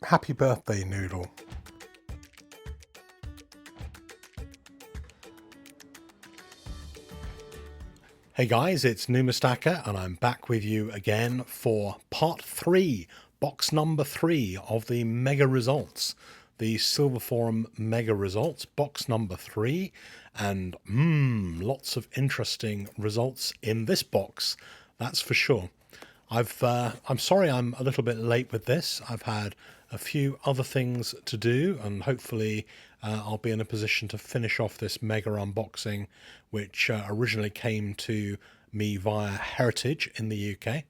Happy birthday, Noodle. Hey guys, it's Numistacker and I'm back with you again for part 3, box number 3 of the Mega Results. The Silver Forum Mega Results, box number 3, and lots of interesting results in this box, that's for sure. I'm sorry I'm a little bit late with this. I've had a few other things to do, and hopefully I'll be in a position to finish off this mega unboxing, which originally came to me via Heritage in the UK.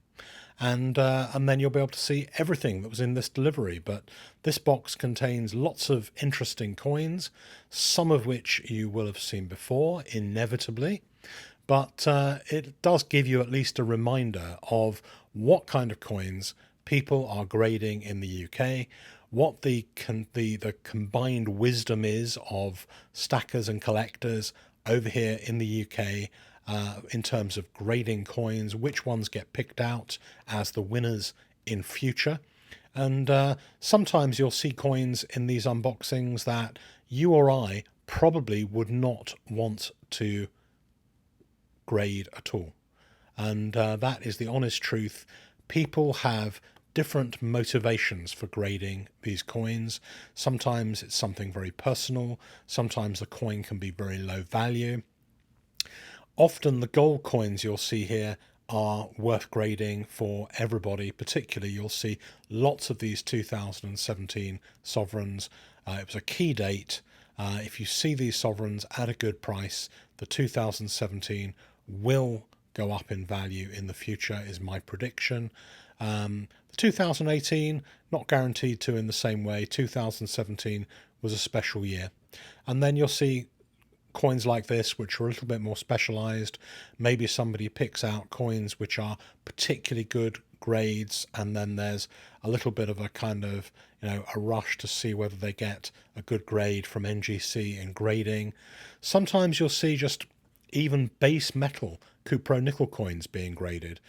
And then you'll be able to see everything that was in this delivery. But this box contains lots of interesting coins, some of which you will have seen before, inevitably. But it does give you at least a reminder of what kind of coins people are grading in the UK, what the combined wisdom is of stackers and collectors over here in the UK in terms of grading coins, which ones get picked out as the winners in future. And sometimes you'll see coins in these unboxings that you or I probably would not want to grade at all. And that is the honest truth. People have different motivations for grading these coins. Sometimes it's something very personal. Sometimes the coin can be very low value. Often the gold coins you'll see here are worth grading for everybody. Particularly, you'll see lots of these 2017 sovereigns. It was a key date. If you see these sovereigns at a good price, the 2017 will go up in value in the future, is my prediction. The 2018, not guaranteed to in the same way. 2017 was a special year. And then you'll see coins like this, which are a little bit more specialized. Maybe somebody picks out coins which are particularly good grades, and then there's a little bit of a kind of, a rush to see whether they get a good grade from NGC in grading. Sometimes you'll see just even base metal cupro nickel coins being graded.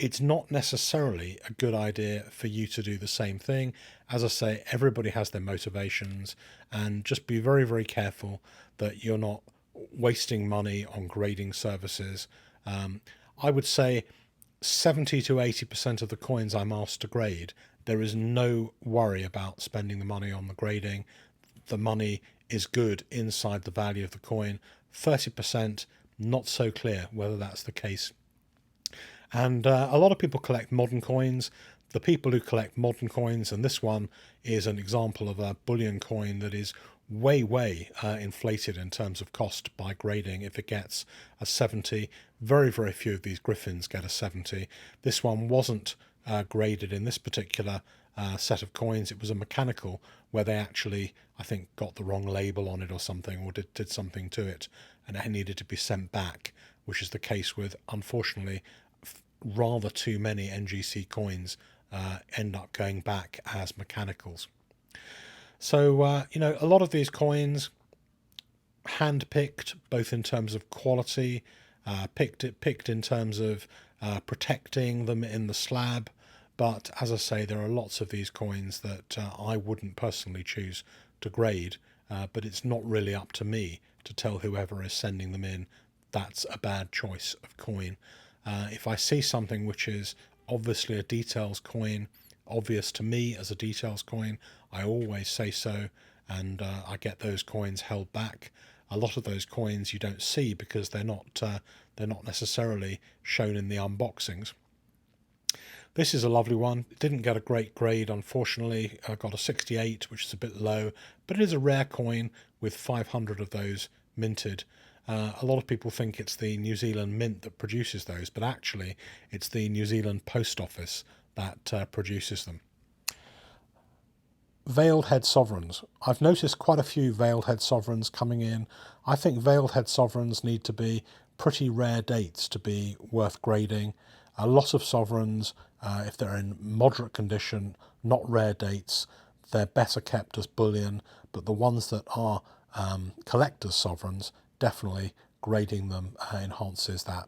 It's not necessarily a good idea for you to do the same thing. As I say, everybody has their motivations, and just be very, very careful that you're not wasting money on grading services. I would say 70 to 80% of the coins I'm asked to grade, there is no worry about spending the money on the grading. The money is good inside the value of the coin. 30%, not so clear whether that's the case. And a lot of people collect modern coins. The people who collect modern coins, and this one is an example of a bullion coin that is way inflated in terms of cost by grading. If it gets a 70, very few of these griffins get a 70. This one wasn't graded in this particular set of coins. It was a mechanical where they actually, I think, got the wrong label on it or something, or did something to it, and it needed to be sent back, which is the case with, unfortunately, rather too many NGC coins end up going back as mechanicals. So, a lot of these coins hand-picked, both in terms of quality, picked in terms of protecting them in the slab. But as I say, there are lots of these coins that I wouldn't personally choose to grade, but it's not really up to me to tell whoever is sending them in that's a bad choice of coin. If I see something which is obviously a details coin, obvious to me as a details coin, I always say so, and I get those coins held back. A lot of those coins you don't see because they're not necessarily shown in the unboxings. This is a lovely one. It didn't get a great grade, unfortunately. I got a 68, which is a bit low, but it is a rare coin with 500 of those minted. A lot of people think it's the New Zealand Mint that produces those, but actually it's the New Zealand Post Office that produces them. Veiled Head Sovereigns. I've noticed quite a few Veiled Head Sovereigns coming in. I think Veiled Head Sovereigns need to be pretty rare dates to be worth grading. A lot of sovereigns, if they're in moderate condition, not rare dates, they're better kept as bullion, but the ones that are collector's sovereigns, definitely grading them enhances that.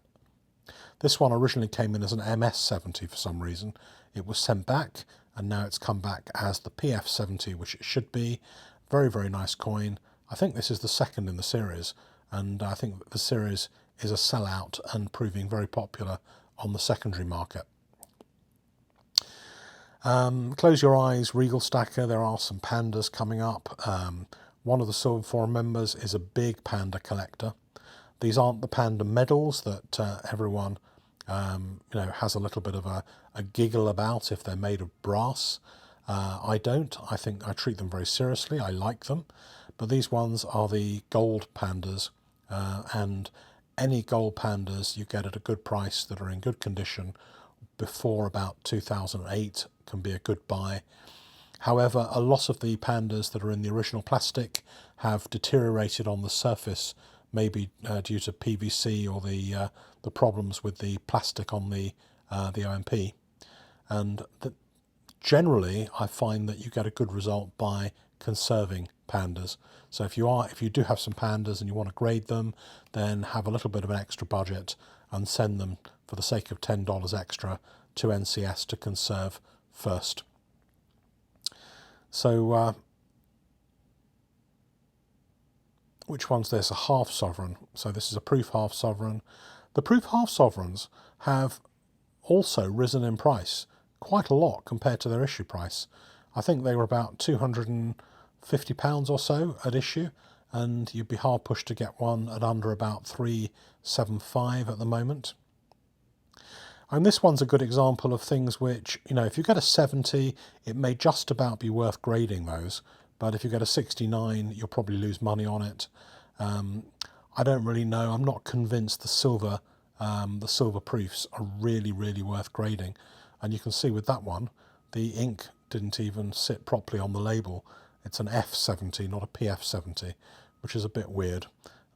This one originally came in as an MS70 for some reason. It was sent back and now it's come back as the PF70, which it should be. Very, very nice coin. I think this is the second in the series, and I think the series is a sellout and proving very popular on the secondary market. Close your eyes, Regal Stacker. There are some pandas coming up. One of the Silver Forum members is a big panda collector. These aren't the panda medals that everyone has a little bit of a giggle about if they're made of brass. I don't. I think I treat them very seriously. I like them. But these ones are the gold pandas, and any gold pandas you get at a good price that are in good condition before about 2008 can be a good buy. However, a lot of the pandas that are in the original plastic have deteriorated on the surface, maybe due to PVC or the problems with the plastic on the OMP. And generally, I find that you get a good result by conserving pandas. So if you do have some pandas and you want to grade them, then have a little bit of an extra budget and send them for the sake of $10 extra to NCS to conserve first. So which one's this? A half sovereign. So this is a proof half sovereign. The proof half sovereigns have also risen in price quite a lot compared to their issue price. I think they were about £250 or so at issue, and you'd be hard pushed to get one at under about £375 at the moment. And this one's a good example of things which, if you get a 70, it may just about be worth grading those. But if you get a 69, you'll probably lose money on it. I don't really know. I'm not convinced the silver proofs are really, really worth grading. And you can see with that one, the ink didn't even sit properly on the label. It's an F70, not a PF70, which is a bit weird.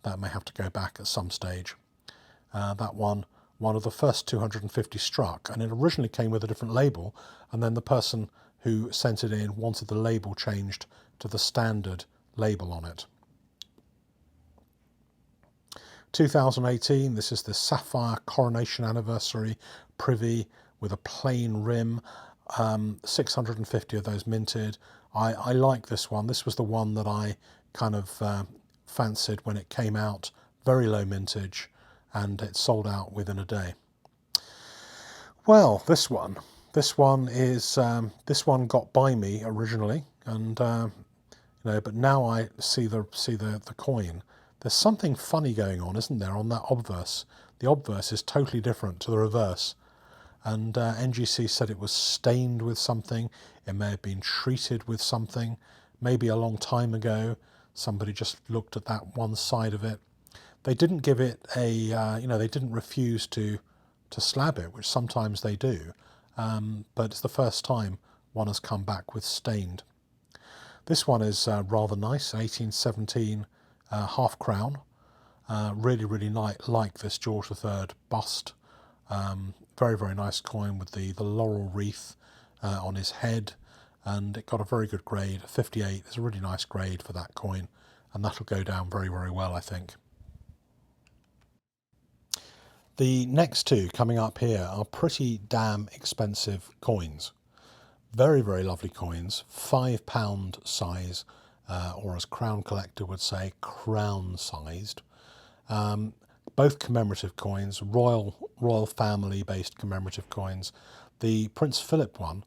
That may have to go back at some stage. That one of the first 250 struck, and it originally came with a different label, and then the person who sent it in wanted the label changed to the standard label on it. 2018, this is the Sapphire Coronation Anniversary Privy with a plain rim. 650 of those minted. I like this one. This was the one that I kind of fancied when it came out. Very low mintage, and it sold out within a day. Well, this one got by me originally, and but now I see the coin. There's something funny going on, isn't there, on that obverse? The obverse is totally different to the reverse, and NGC said it was stained with something. It may have been treated with something. Maybe a long time ago, somebody just looked at that one side of it. They didn't give it a, they didn't refuse to slab it, which sometimes they do. But it's the first time one has come back with stained. This one is rather nice, 1817 half crown. Really, really like this George III bust. Very, very nice coin with the laurel wreath on his head. And it got a very good grade. 58 is a really nice grade for that coin. And that'll go down very, very well, I think. The next two coming up here are pretty damn expensive coins. Very, very lovely coins, £5 size, or as Crown Collector would say, crown sized. Both commemorative coins, royal family based commemorative coins. The Prince Philip one,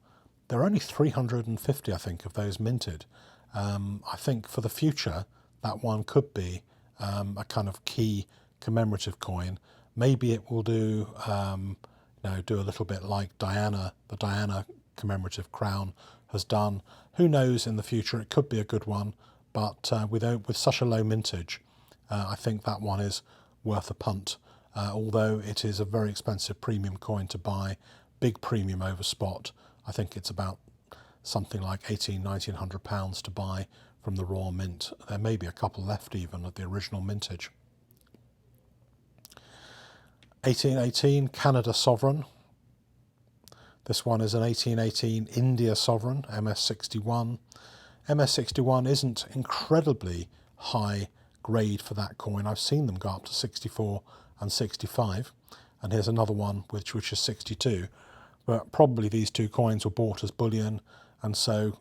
there are only 350, I think, of those minted. I think for the future, that one could be a kind of key commemorative coin. Maybe it will do, do a little bit like the Diana commemorative crown has done. Who knows in the future? It could be a good one, but with such a low mintage, I think that one is worth a punt. Although it is a very expensive premium coin to buy, big premium over spot. I think it's about something like £1,800 to buy from the Royal Mint. There may be a couple left even of the original mintage. 1818 Canada Sovereign. This one is an 1818 India Sovereign, MS61. MS61 isn't incredibly high grade for that coin. I've seen them go up to 64 and 65. And here's another one which is 62, but probably these two coins were bought as bullion, and so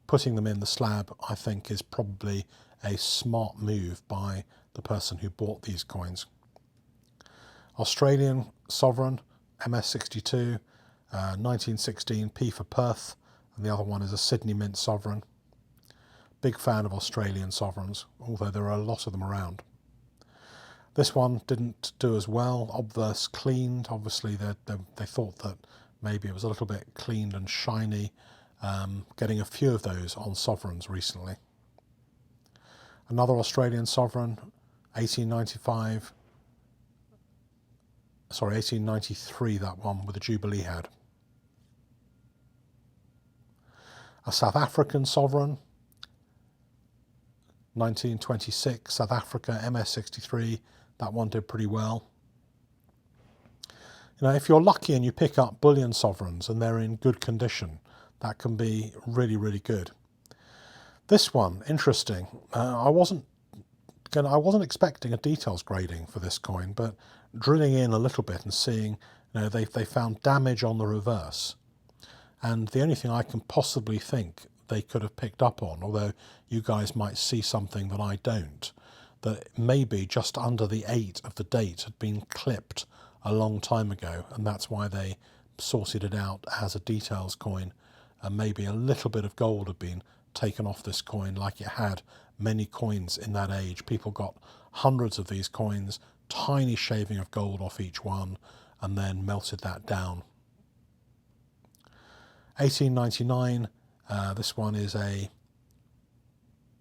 putting them in the slab, I think, is probably a smart move by the person who bought these coins. Australian sovereign, MS62, 1916, P for Perth, and the other one is a Sydney Mint sovereign. Big fan of Australian sovereigns, although there are a lot of them around. This one didn't do as well. Obverse cleaned. Obviously, they thought that maybe it was a little bit cleaned and shiny. Getting a few of those on sovereigns recently. Another Australian sovereign, 1893, that one with the Jubilee head. A South African sovereign, 1926, South Africa, MS63, that one did pretty well. You know, if you're lucky and you pick up bullion sovereigns and they're in good condition, that can be really, really good. This one, interesting. I wasn't expecting a details grading for this coin, but drilling in a little bit and seeing, you know, they found damage on the reverse, and the only thing I can possibly think they could have picked up on, although you guys might see something that I don't, that maybe just under the 8 of the date had been clipped a long time ago, and that's why they sorted it out as a details coin, and maybe a little bit of gold had been taken off this coin like it had many coins in that age. People got hundreds of these coins, tiny shaving of gold off each one, and then melted that down. 1899, this one is a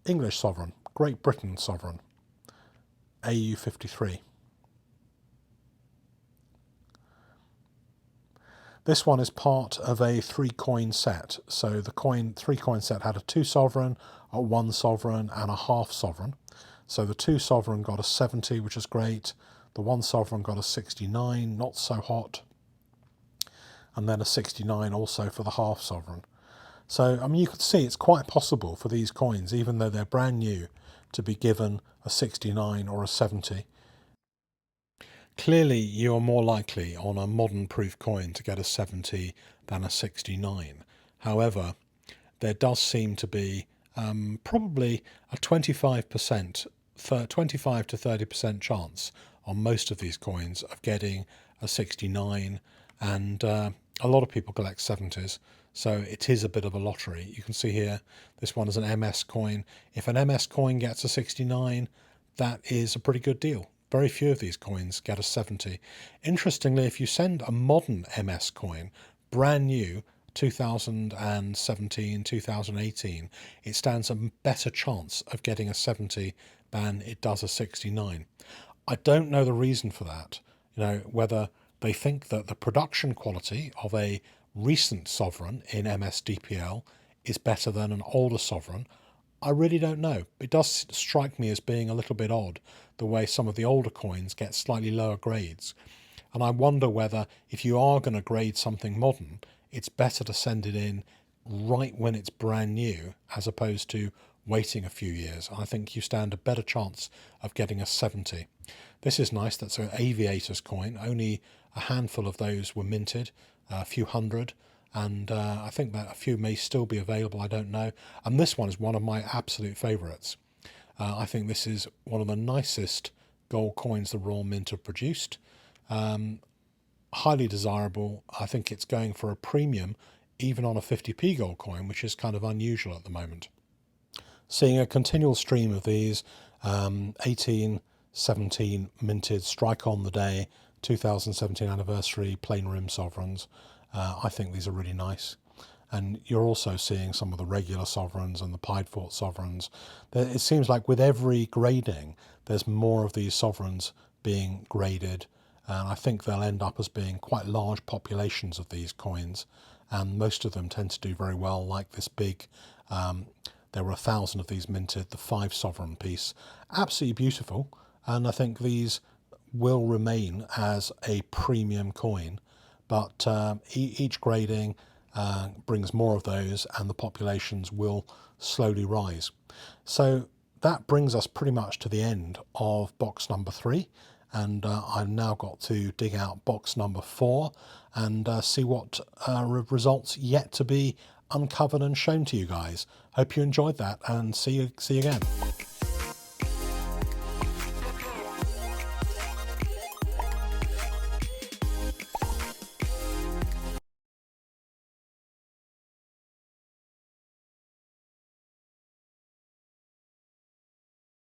English sovereign, Great Britain sovereign, AU53. This one is part of a 3-coin set. So the 3-coin set had a 2 sovereign, a 1 sovereign, and a half sovereign. So the 2 sovereign got a 70, which is great. The 1 sovereign got a 69, not so hot. And then a 69 also for the half sovereign. So, I mean, you can see it's quite possible for these coins, even though they're brand new, to be given a 69 or a 70. Clearly, you are more likely on a modern proof coin to get a 70 than a 69. However, there does seem to be probably a 25 to 30% chance on most of these coins of getting a 69, and a lot of people collect 70s, so it is a bit of a lottery. You can see here, this one is an MS coin. If an MS coin gets a 69, that is a pretty good deal. Very few of these coins get a 70. Interestingly, if you send a modern MS coin, brand new, 2017, 2018, it stands a better chance of getting a 70 than it does a 69. I don't know the reason for that. You know, whether they think that the production quality of a recent sovereign in MSDPL is better than an older sovereign. I really don't know. It does strike me as being a little bit odd, the way some of the older coins get slightly lower grades. And I wonder whether, if you are going to grade something modern, it's better to send it in right when it's brand new, as opposed to waiting a few years. I think you stand a better chance of getting a 70. This is nice. That's an Aviator's coin. Only a handful of those were minted, a few hundred. And I think that a few may still be available, I don't know. And this one is one of my absolute favourites. I think this is one of the nicest gold coins the Royal Mint have produced. Highly desirable. I think it's going for a premium, even on a 50p gold coin, which is kind of unusual at the moment. Seeing a continual stream of these, 18, 17 minted, strike on the day, 2017 anniversary, plain rim sovereigns. I think these are really nice. And you're also seeing some of the regular sovereigns and the pied fort sovereigns. It seems like with every grading, there's more of these sovereigns being graded. And I think they'll end up as being quite large populations of these coins. And most of them tend to do very well, like this big, there were 1,000 of these minted, the 5 sovereign piece. Absolutely beautiful. And I think these will remain as a premium coin. But each grading brings more of those, and the populations will slowly rise. So that brings us pretty much to the end of box number 3. and I've now got to dig out box number 4 and see what results yet to be uncovered and shown to you guys. Hope you enjoyed that, and see you again.